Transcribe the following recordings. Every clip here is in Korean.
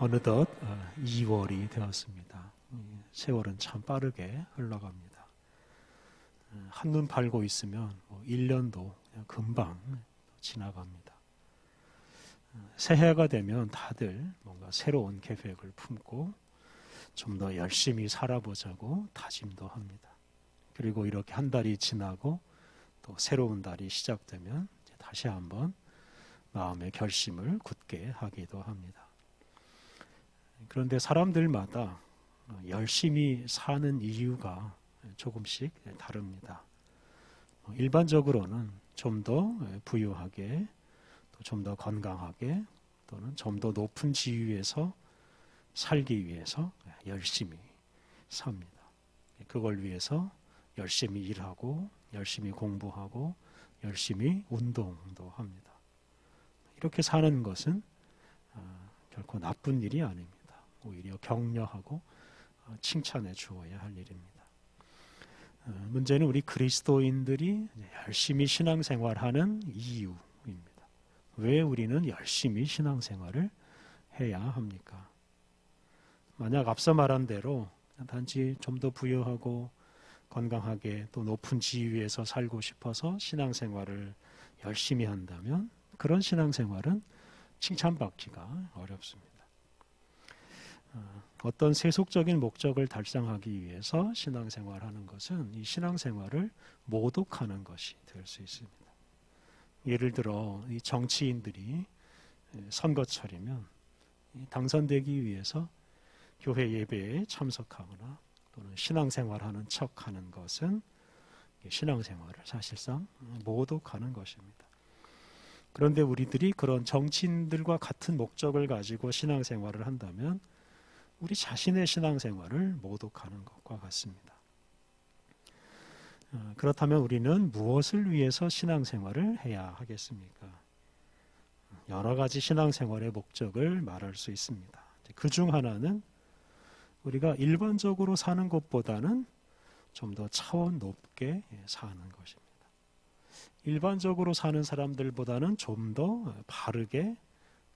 어느덧 2월이 되었습니다. 세월은 참 빠르게 흘러갑니다. 한눈 팔고 있으면 1년도 금방 지나갑니다. 새해가 되면 다들 뭔가 새로운 계획을 품고 좀 더 열심히 살아보자고 다짐도 합니다. 그리고 이렇게 한 달이 지나고 또 새로운 달이 시작되면 다시 한번 마음의 결심을 굳게 하기도 합니다. 그런데 사람들마다 열심히 사는 이유가 조금씩 다릅니다. 일반적으로는 좀 더 부유하게, 또 좀 더 건강하게, 또는 좀 더 높은 지위에서 살기 위해서 열심히 삽니다. 그걸 위해서 열심히 일하고, 열심히 공부하고, 열심히 운동도 합니다. 이렇게 사는 것은 결코 나쁜 일이 아닙니다. 오히려 격려하고 칭찬해 주어야 할 일입니다. 문제는 우리 그리스도인들이 열심히 신앙생활하는 이유입니다. 왜 우리는 열심히 신앙생활을 해야 합니까? 만약 앞서 말한 대로 단지 좀 더 부유하고 건강하게 또 높은 지위에서 살고 싶어서 신앙생활을 열심히 한다면 그런 신앙생활은 칭찬받기가 어렵습니다. 어떤 세속적인 목적을 달성하기 위해서 신앙생활하는 것은 이 신앙생활을 모독하는 것이 될 수 있습니다. 예를 들어 이 정치인들이 선거철이면 당선되기 위해서 교회 예배에 참석하거나 또는 신앙생활하는 척하는 것은 신앙생활을 사실상 모독하는 것입니다. 그런데 우리들이 그런 정치인들과 같은 목적을 가지고 신앙생활을 한다면 우리 자신의 신앙생활을 모독하는 것과 같습니다. 그렇다면 우리는 무엇을 위해서 신앙생활을 해야 하겠습니까? 여러 가지 신앙생활의 목적을 말할 수 있습니다. 그 중 하나는 우리가 일반적으로 사는 것보다는 좀 더 차원 높게 사는 것입니다. 일반적으로 사는 사람들보다는 좀 더 바르게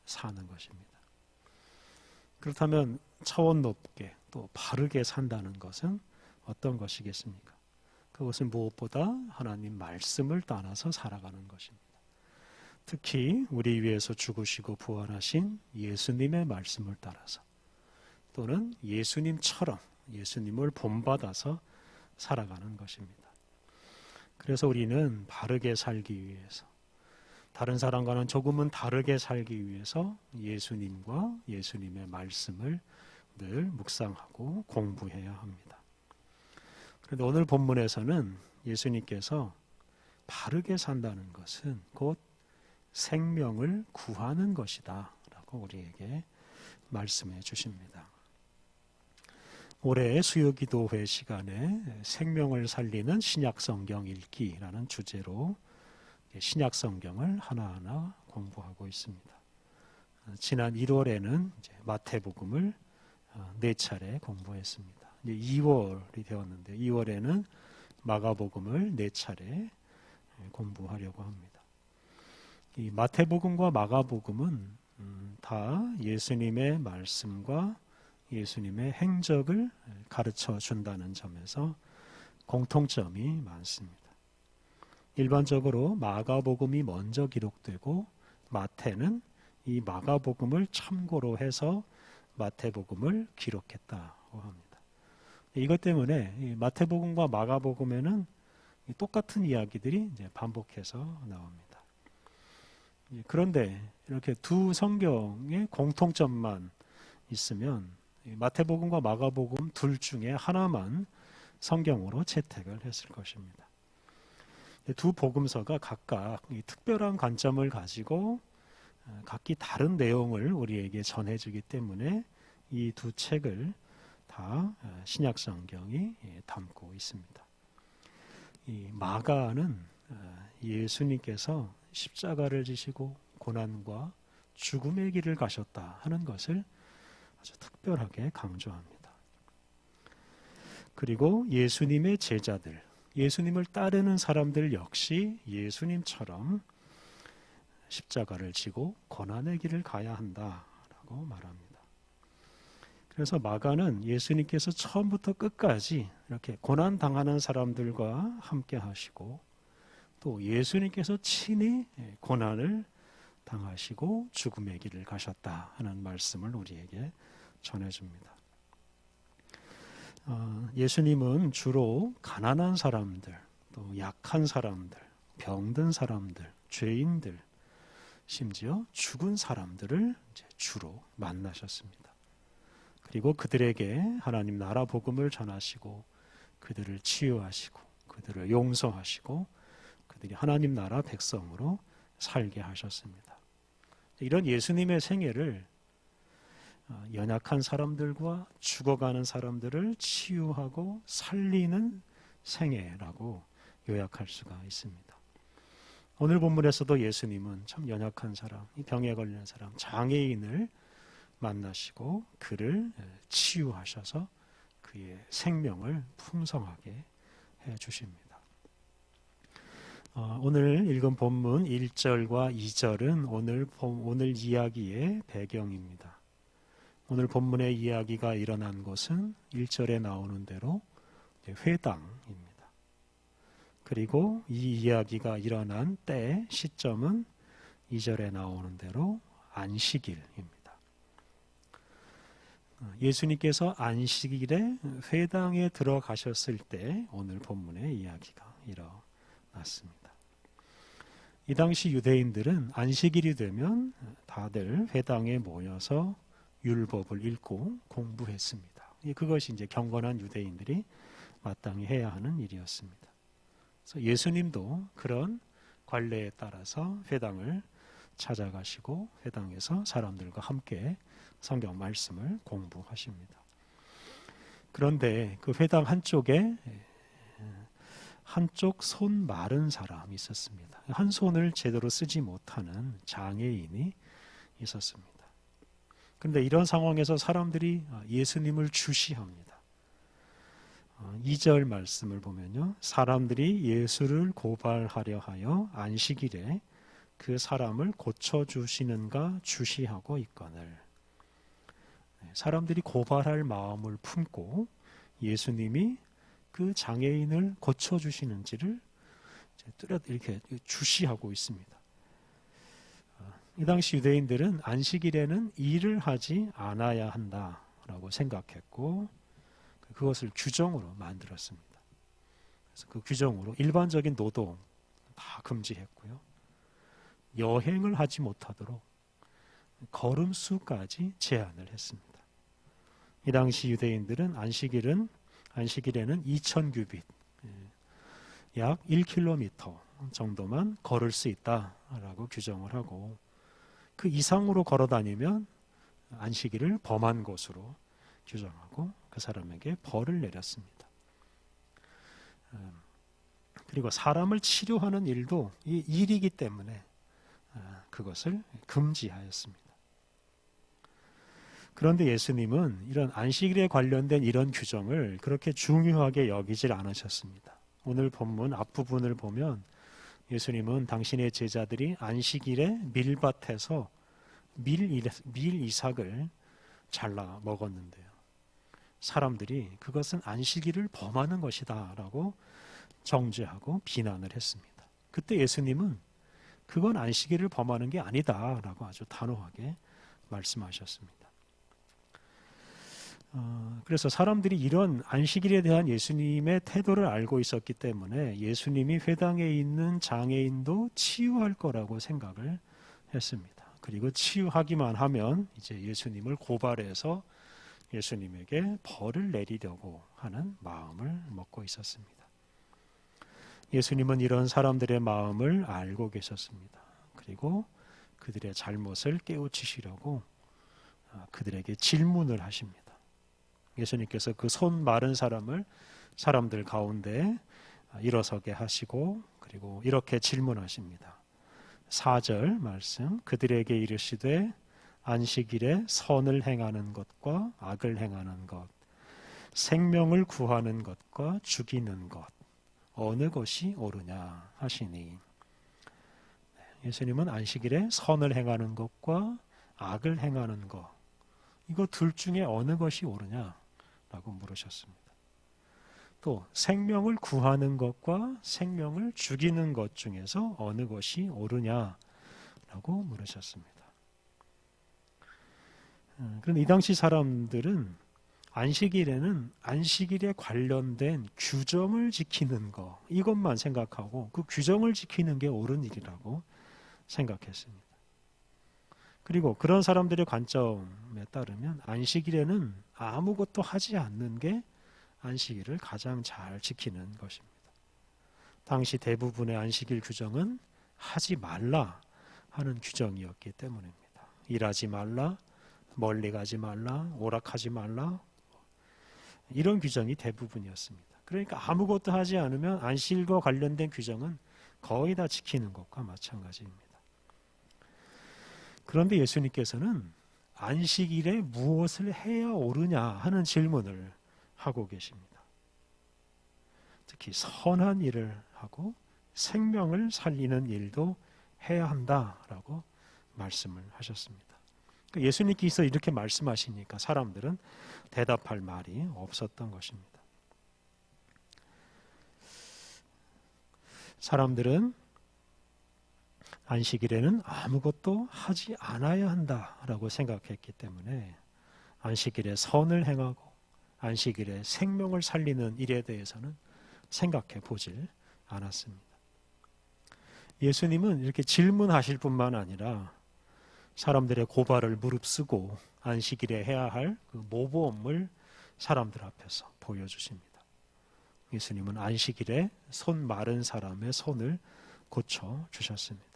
사는 것입니다. 그렇다면 차원 높게 또 바르게 산다는 것은 어떤 것이겠습니까? 그것은 무엇보다 하나님 말씀을 따라서 살아가는 것입니다. 특히 우리 위해서 죽으시고 부활하신 예수님의 말씀을 따라서 또는 예수님처럼 예수님을 본받아서 살아가는 것입니다. 그래서 우리는 바르게 살기 위해서 다른 사람과는 조금은 다르게 살기 위해서 예수님과 예수님의 말씀을 늘 묵상하고 공부해야 합니다. 그런데 오늘 본문에서는 예수님께서 바르게 산다는 것은 곧 생명을 구하는 것이다 라고 우리에게 말씀해 주십니다. 올해 수요기도회 시간에 생명을 살리는 신약성경 읽기라는 주제로 신약성경을 하나하나 공부하고 있습니다. 지난 1월에는 마태복음을 4차례 공부했습니다. 이제 2월이 되었는데 2월에는 마가복음을 4차례 공부하려고 합니다. 이 마태복음과 마가복음은 다 예수님의 말씀과 예수님의 행적을 가르쳐 준다는 점에서 공통점이 많습니다. 일반적으로 마가복음이 먼저 기록되고 마태는 이 마가복음을 참고로 해서 마태복음을 기록했다고 합니다. 이것 때문에 마태복음과 마가복음에는 똑같은 이야기들이 이제 반복해서 나옵니다. 그런데 이렇게 두 성경의 공통점만 있으면 마태복음과 마가복음 둘 중에 하나만 성경으로 채택을 했을 것입니다. 두 복음서가 각각 특별한 관점을 가지고 각기 다른 내용을 우리에게 전해주기 때문에 이 두 책을 다 신약성경이 담고 있습니다. 이 마가는 예수님께서 십자가를 지시고 고난과 죽음의 길을 가셨다 하는 것을 아주 특별하게 강조합니다. 그리고 예수님의 제자들, 예수님을 따르는 사람들 역시 예수님처럼 십자가를 지고 고난의 길을 가야 한다라고 말합니다. 그래서 마가는 예수님께서 처음부터 끝까지 이렇게 고난 당하는 사람들과 함께 하시고 또 예수님께서 친히 고난을 당하시고 죽음의 길을 가셨다 하는 말씀을 우리에게 전해줍니다. 예수님은 주로 가난한 사람들, 또 약한 사람들, 병든 사람들, 죄인들, 심지어 죽은 사람들을 주로 만나셨습니다. 그리고 그들에게 하나님 나라 복음을 전하시고 그들을 치유하시고 그들을 용서하시고 그들이 하나님 나라 백성으로 살게 하셨습니다. 이런 예수님의 생애를 연약한 사람들과 죽어가는 사람들을 치유하고 살리는 생애라고 요약할 수가 있습니다. 오늘 본문에서도 예수님은 참 연약한 사람, 병에 걸린 사람, 장애인을 만나시고 그를 치유하셔서 그의 생명을 풍성하게 해주십니다. 오늘 읽은 본문 1절과 2절은 오늘 이야기의 배경입니다. 오늘 본문의 이야기가 일어난 곳은 1절에 나오는 대로 회당입니다. 그리고 이 이야기가 일어난 때 시점은 2절에 나오는 대로 안식일입니다. 예수님께서 안식일에 회당에 들어가셨을 때 오늘 본문의 이야기가 일어났습니다. 이 당시 유대인들은 안식일이 되면 다들 회당에 모여서 율법을 읽고 공부했습니다. 그것이 이제 경건한 유대인들이 마땅히 해야 하는 일이었습니다. 그래서 예수님도 그런 관례에 따라서 회당을 찾아가시고 회당에서 사람들과 함께 성경 말씀을 공부하십니다. 그런데 그 회당 한쪽에 한쪽 손 마른 사람이 있었습니다. 한 손을 제대로 쓰지 못하는 장애인이 있었습니다. 그런데 이런 상황에서 사람들이 예수님을 주시합니다. 2절 말씀을 보면요. 사람들이 예수를 고발하려 하여 안식일에 그 사람을 고쳐주시는가 주시하고 있거늘. 사람들이 고발할 마음을 품고 예수님이 그 장애인을 고쳐주시는지를 뚜렷 이렇게 주시하고 있습니다. 이 당시 유대인들은 안식일에는 일을 하지 않아야 한다라고 생각했고 그것을 규정으로 만들었습니다. 그래서 그 규정으로 일반적인 노동 다 금지했고요. 여행을 하지 못하도록 걸음수까지 제한을 했습니다. 이 당시 유대인들은 안식일에는 2000규빗, 약 1km 정도만 걸을 수 있다라고 규정을 하고 그 이상으로 걸어 다니면 안식일을 범한 것으로 규정하고 그 사람에게 벌을 내렸습니다. 그리고 사람을 치료하는 일도 이 일이기 때문에 그것을 금지하였습니다. 그런데 예수님은 이런 안식일에 관련된 이런 규정을 그렇게 중요하게 여기질 않으셨습니다. 오늘 본문 앞부분을 보면 예수님은 당신의 제자들이 안식일에 밀밭에서 밀 이삭을 잘라 먹었는데요. 사람들이 그것은 안식일을 범하는 것이다 라고 정죄하고 비난을 했습니다. 그때 예수님은 그건 안식일을 범하는 게 아니다 라고 아주 단호하게 말씀하셨습니다. 그래서 사람들이 이런 안식일에 대한 예수님의 태도를 알고 있었기 때문에 예수님이 회당에 있는 장애인도 치유할 거라고 생각을 했습니다. 그리고 치유하기만 하면 이제 예수님을 고발해서 예수님에게 벌을 내리려고 하는 마음을 먹고 있었습니다. 예수님은 이런 사람들의 마음을 알고 계셨습니다. 그리고 그들의 잘못을 깨우치시려고 그들에게 질문을 하십니다. 예수님께서 그 손 마른 사람을 사람들 가운데 일어서게 하시고 그리고 이렇게 질문하십니다. 4절 말씀 그들에게 이르시되 안식일에 선을 행하는 것과 악을 행하는 것 생명을 구하는 것과 죽이는 것 어느 것이 옳으냐 하시니 예수님은 안식일에 선을 행하는 것과 악을 행하는 것 이거 둘 중에 어느 것이 옳으냐라고 물으셨습니다. 또 생명을 구하는 것과 생명을 죽이는 것 중에서 어느 것이 옳으냐라고 물으셨습니다. 그런데 이 당시 사람들은 안식일에는 안식일에 관련된 규정을 지키는 것, 이것만 생각하고 그 규정을 지키는 게 옳은 일이라고 생각했습니다. 그리고 그런 사람들의 관점에 따르면 안식일에는 아무것도 하지 않는 게 안식일을 가장 잘 지키는 것입니다. 당시 대부분의 안식일 규정은 하지 말라 하는 규정이었기 때문입니다. 일하지 말라, 멀리 가지 말라, 오락하지 말라, 이런 규정이 대부분이었습니다. 그러니까 아무것도 하지 않으면 안식일과 관련된 규정은 거의 다 지키는 것과 마찬가지입니다. 그런데 예수님께서는 안식일에 무엇을 해야 옳으냐 하는 질문을 하고 계십니다. 특히 선한 일을 하고 생명을 살리는 일도 해야 한다라고 말씀을 하셨습니다. 예수님께서 이렇게 말씀하시니까 사람들은 대답할 말이 없었던 것입니다. 사람들은 안식일에는 아무것도 하지 않아야 한다라고 생각했기 때문에 안식일에 선을 행하고 안식일에 생명을 살리는 일에 대해서는 생각해 보질 않았습니다. 예수님은 이렇게 질문하실 뿐만 아니라 사람들의 고발을 무릅쓰고 안식일에 해야 할 그 모범을 사람들 앞에서 보여주십니다. 예수님은 안식일에 손 마른 사람의 손을 고쳐주셨습니다.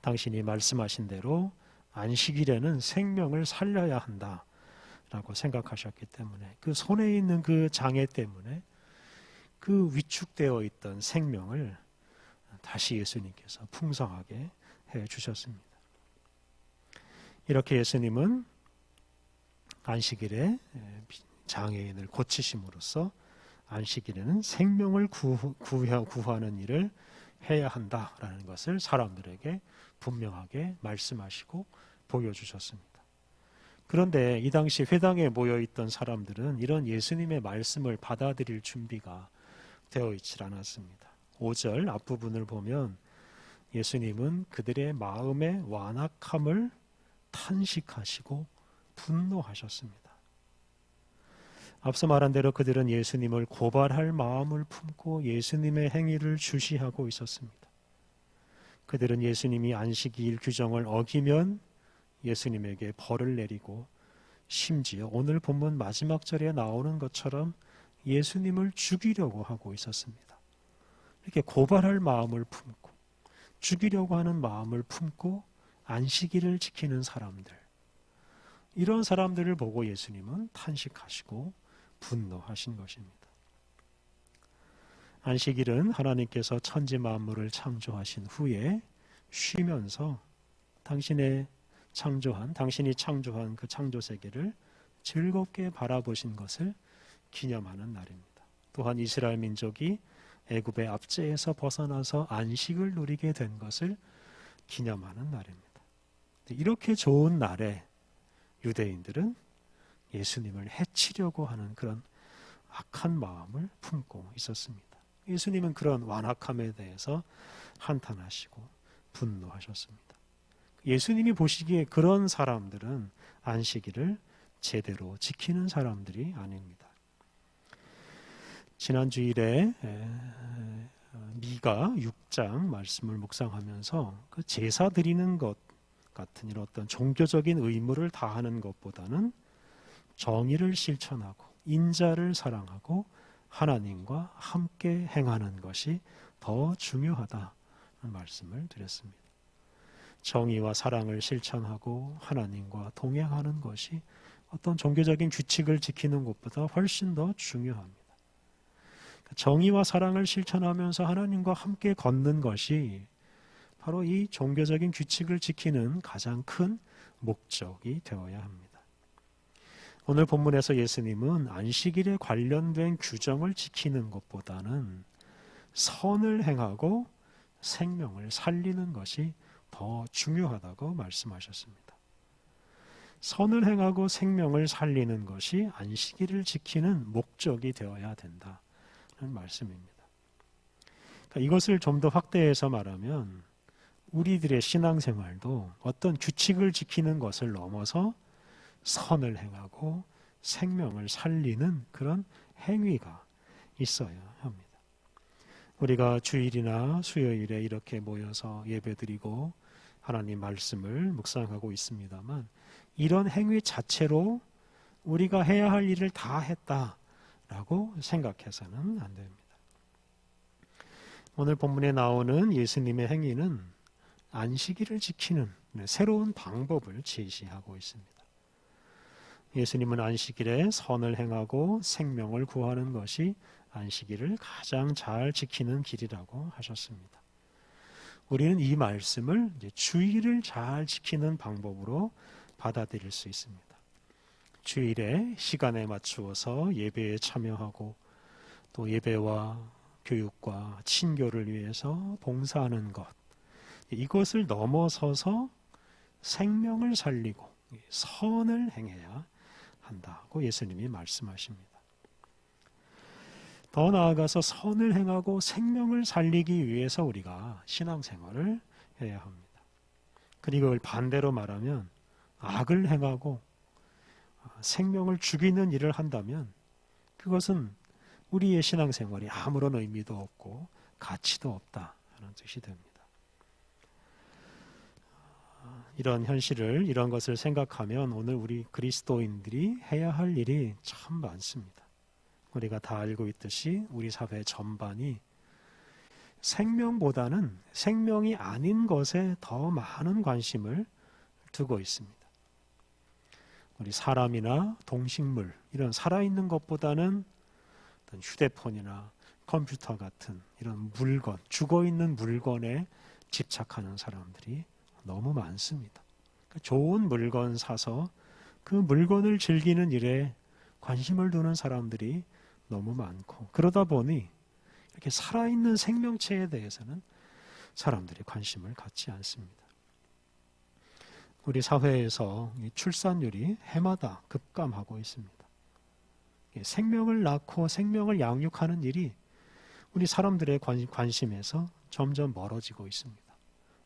당신이 말씀하신 대로 안식일에는 생명을 살려야 한다라고 생각하셨기 때문에 그 손에 있는 그 장애 때문에 그 위축되어 있던 생명을 다시 예수님께서 풍성하게 해주셨습니다. 이렇게 예수님은 안식일에 장애인을 고치심으로써 안식일에는 생명을 구하는 일을 해야 한다라는 것을 사람들에게 분명하게 말씀하시고 보여주셨습니다. 그런데 이 당시 회당에 모여있던 사람들은 이런 예수님의 말씀을 받아들일 준비가 되어 있지 않았습니다. 5절 앞부분을 보면 예수님은 그들의 마음의 완악함을 탄식하시고 분노하셨습니다. 앞서 말한 대로 그들은 예수님을 고발할 마음을 품고 예수님의 행위를 주시하고 있었습니다. 그들은 예수님이 안식일 규정을 어기면 예수님에게 벌을 내리고 심지어 오늘 본문 마지막 절에 나오는 것처럼 예수님을 죽이려고 하고 있었습니다. 이렇게 고발할 마음을 품고 죽이려고 하는 마음을 품고 안식일을 지키는 사람들, 이런 사람들을 보고 예수님은 탄식하시고 분노하신 것입니다. 안식일은 하나님께서 천지 만물을 창조하신 후에 쉬면서 당신이 창조한 그 창조 세계를 즐겁게 바라보신 것을 기념하는 날입니다. 또한 이스라엘 민족이 애굽의 압제에서 벗어나서 안식을 누리게 된 것을 기념하는 날입니다. 이렇게 좋은 날에 유대인들은 예수님을 해치려고 하는 그런 악한 마음을 품고 있었습니다. 예수님은 그런 완악함에 대해서 한탄하시고 분노하셨습니다. 예수님이 보시기에 그런 사람들은 안식일을 제대로 지키는 사람들이 아닙니다. 지난 주일에 미가 6장 말씀을 묵상하면서 그 제사 드리는 것 같은 이런 어떤 종교적인 의무를 다하는 것보다는 정의를 실천하고 인자를 사랑하고 하나님과 함께 행하는 것이 더 중요하다는 말씀을 드렸습니다. 정의와 사랑을 실천하고 하나님과 동행하는 것이 어떤 종교적인 규칙을 지키는 것보다 훨씬 더 중요합니다. 정의와 사랑을 실천하면서 하나님과 함께 걷는 것이 바로 이 종교적인 규칙을 지키는 가장 큰 목적이 되어야 합니다. 오늘 본문에서 예수님은 안식일에 관련된 규정을 지키는 것보다는 선을 행하고 생명을 살리는 것이 더 중요하다고 말씀하셨습니다. 선을 행하고 생명을 살리는 것이 안식일을 지키는 목적이 되어야 된다는 말씀입니다. 그러니까 이것을 좀 더 확대해서 말하면 우리들의 신앙생활도 어떤 규칙을 지키는 것을 넘어서 선을 행하고 생명을 살리는 그런 행위가 있어야 합니다. 우리가 주일이나 수요일에 이렇게 모여서 예배드리고 하나님 말씀을 묵상하고 있습니다만 이런 행위 자체로 우리가 해야 할 일을 다 했다라고 생각해서는 안 됩니다. 오늘 본문에 나오는 예수님의 행위는 안식일을 지키는 새로운 방법을 제시하고 있습니다. 예수님은 안식일에 선을 행하고 생명을 구하는 것이 안식일을 가장 잘 지키는 길이라고 하셨습니다. 우리는 이 말씀을 이제 주일을 잘 지키는 방법으로 받아들일 수 있습니다. 주일에 시간에 맞추어서 예배에 참여하고 또 예배와 교육과 친교를 위해서 봉사하는 것, 이것을 넘어서서 생명을 살리고 선을 행해야 한다고 예수님이 말씀하십니다. 더 나아가서 선을 행하고 생명을 살리기 위해서 우리가 신앙생활을 해야 합니다. 그리고 그걸 반대로 말하면 악을 행하고 생명을 죽이는 일을 한다면 그것은 우리의 신앙생활이 아무런 의미도 없고 가치도 없다 하는 뜻이 됩니다. 이런 현실을, 이런 것을 생각하면 오늘 우리 그리스도인들이 해야 할 일이 참 많습니다. 우리가 다 알고 있듯이 우리 사회 전반이 생명보다는 생명이 아닌 것에 더 많은 관심을 두고 있습니다. 우리 사람이나 동식물, 이런 살아있는 것보다는 어떤 휴대폰이나 컴퓨터 같은 이런 물건, 죽어있는 물건에 집착하는 사람들이 너무 많습니다. 그러니까 좋은 물건 사서 그 물건을 즐기는 일에 관심을 두는 사람들이 너무 많고, 그러다 보니 이렇게 살아있는 생명체에 대해서는 사람들이 관심을 갖지 않습니다. 우리 사회에서 출산율이 해마다 급감하고 있습니다. 생명을 낳고 생명을 양육하는 일이 우리 사람들의 관심에서 점점 멀어지고 있습니다.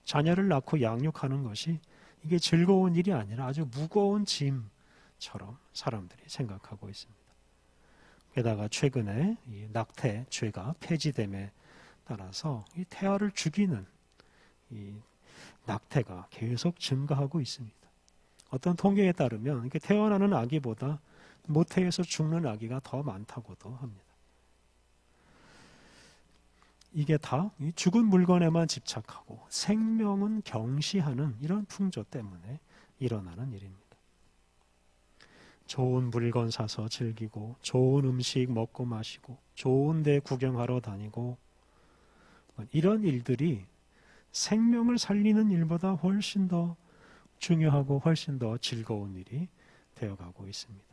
자녀를 낳고 양육하는 것이 이게 즐거운 일이 아니라 아주 무거운 짐처럼 사람들이 생각하고 있습니다. 게다가 최근에 이 낙태죄가 폐지됨에 따라서 이 태아를 죽이는 이 낙태가 계속 증가하고 있습니다. 어떤 통계에 따르면 이렇게 태어나는 아기보다 모태에서 죽는 아기가 더 많다고도 합니다. 이게 다 죽은 물건에만 집착하고 생명은 경시하는 이런 풍조 때문에 일어나는 일입니다. 좋은 물건 사서 즐기고 좋은 음식 먹고 마시고 좋은 데 구경하러 다니고 이런 일들이 생명을 살리는 일보다 훨씬 더 중요하고 훨씬 더 즐거운 일이 되어가고 있습니다.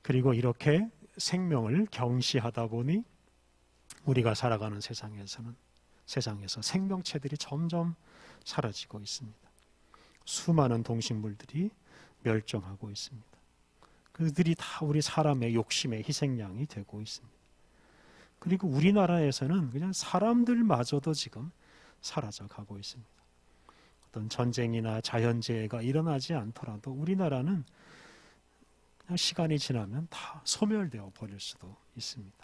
그리고 이렇게 생명을 경시하다 보니 우리가 살아가는 세상에서 생명체들이 점점 사라지고 있습니다. 수많은 동식물들이 멸종하고 있습니다. 그들이 다 우리 사람의 욕심의 희생양이 되고 있습니다. 그리고 우리나라에서는 그냥 사람들마저도 지금 사라져가고 있습니다. 어떤 전쟁이나 자연재해가 일어나지 않더라도 우리나라는 그냥 시간이 지나면 다 소멸되어 버릴 수도 있습니다.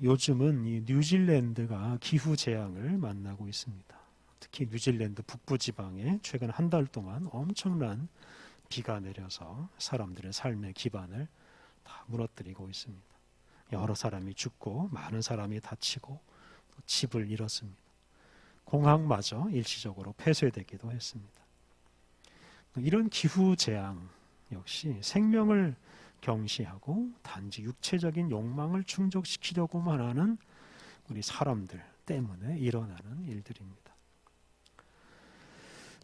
요즘은 이 뉴질랜드가 기후 재앙을 만나고 있습니다. 특히 뉴질랜드 북부 지방에 최근 한 달 동안 엄청난 비가 내려서 사람들의 삶의 기반을 다 무너뜨리고 있습니다. 여러 사람이 죽고 많은 사람이 다치고 또 집을 잃었습니다. 공항마저 일시적으로 폐쇄되기도 했습니다. 이런 기후 재앙 역시 생명을 경시하고 단지 육체적인 욕망을 충족시키려고만 하는 우리 사람들 때문에 일어나는 일들입니다.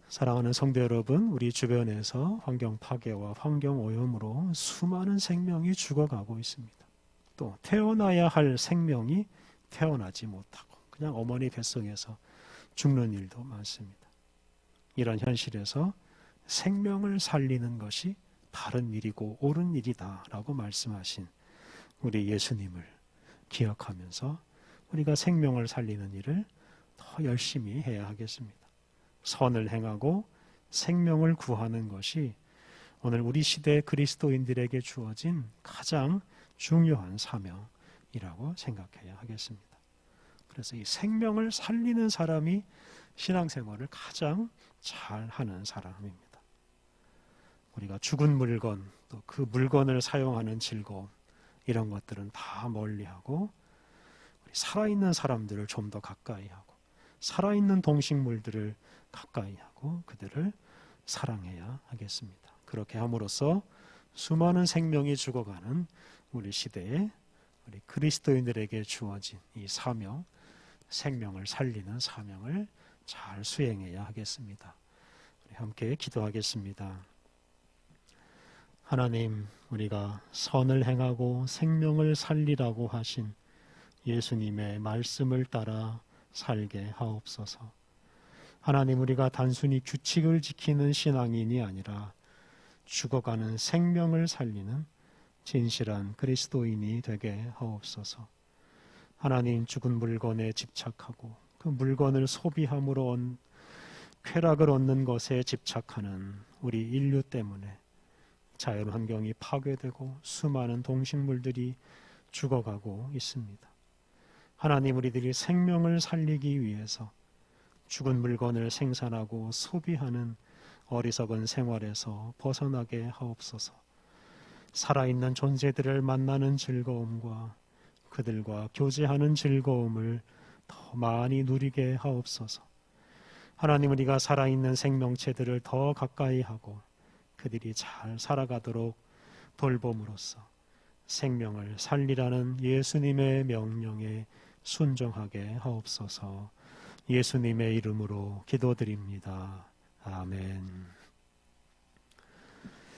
사랑하는 성도 여러분, 우리 주변에서 환경 파괴와 환경 오염으로 수많은 생명이 죽어가고 있습니다. 또 태어나야 할 생명이 태어나지 못하고 그냥 어머니 뱃속에서 죽는 일도 많습니다. 이런 현실에서 생명을 살리는 것이 바른 일이고 옳은 일이다라고 말씀하신 우리 예수님을 기억하면서 우리가 생명을 살리는 일을 더 열심히 해야 하겠습니다. 선을 행하고 생명을 구하는 것이 오늘 우리 시대 그리스도인들에게 주어진 가장 중요한 사명이라고 생각해야 하겠습니다. 그래서 이 생명을 살리는 사람이 신앙생활을 가장 잘하는 사람입니다. 우리가 죽은 물건, 또 그 물건을 사용하는 즐거움, 이런 것들은 다 멀리하고 살아있는 사람들을 좀 더 가까이 하고 살아있는 동식물들을 가까이 하고 그들을 사랑해야 하겠습니다. 그렇게 함으로써 수많은 생명이 죽어가는 우리 시대에 우리 그리스도인들에게 주어진 이 사명, 생명을 살리는 사명을 잘 수행해야 하겠습니다. 우리 함께 기도하겠습니다. 하나님, 우리가 선을 행하고 생명을 살리라고 하신 예수님의 말씀을 따라 살게 하옵소서. 하나님, 우리가 단순히 규칙을 지키는 신앙인이 아니라 죽어가는 생명을 살리는 진실한 그리스도인이 되게 하옵소서. 하나님, 죽은 물건에 집착하고 그 물건을 소비함으로 쾌락을 얻는 것에 집착하는 우리 인류 때문에 자연환경이 파괴되고 수많은 동식물들이 죽어가고 있습니다. 하나님, 우리들이 생명을 살리기 위해서 죽은 물건을 생산하고 소비하는 어리석은 생활에서 벗어나게 하옵소서. 살아있는 존재들을 만나는 즐거움과 그들과 교제하는 즐거움을 더 많이 누리게 하옵소서. 하나님, 우리가 살아있는 생명체들을 더 가까이 하고 그들이 잘 살아가도록 돌봄으로써 생명을 살리라는 예수님의 명령에 순종하게 하옵소서. 예수님의 이름으로 기도드립니다. 아멘.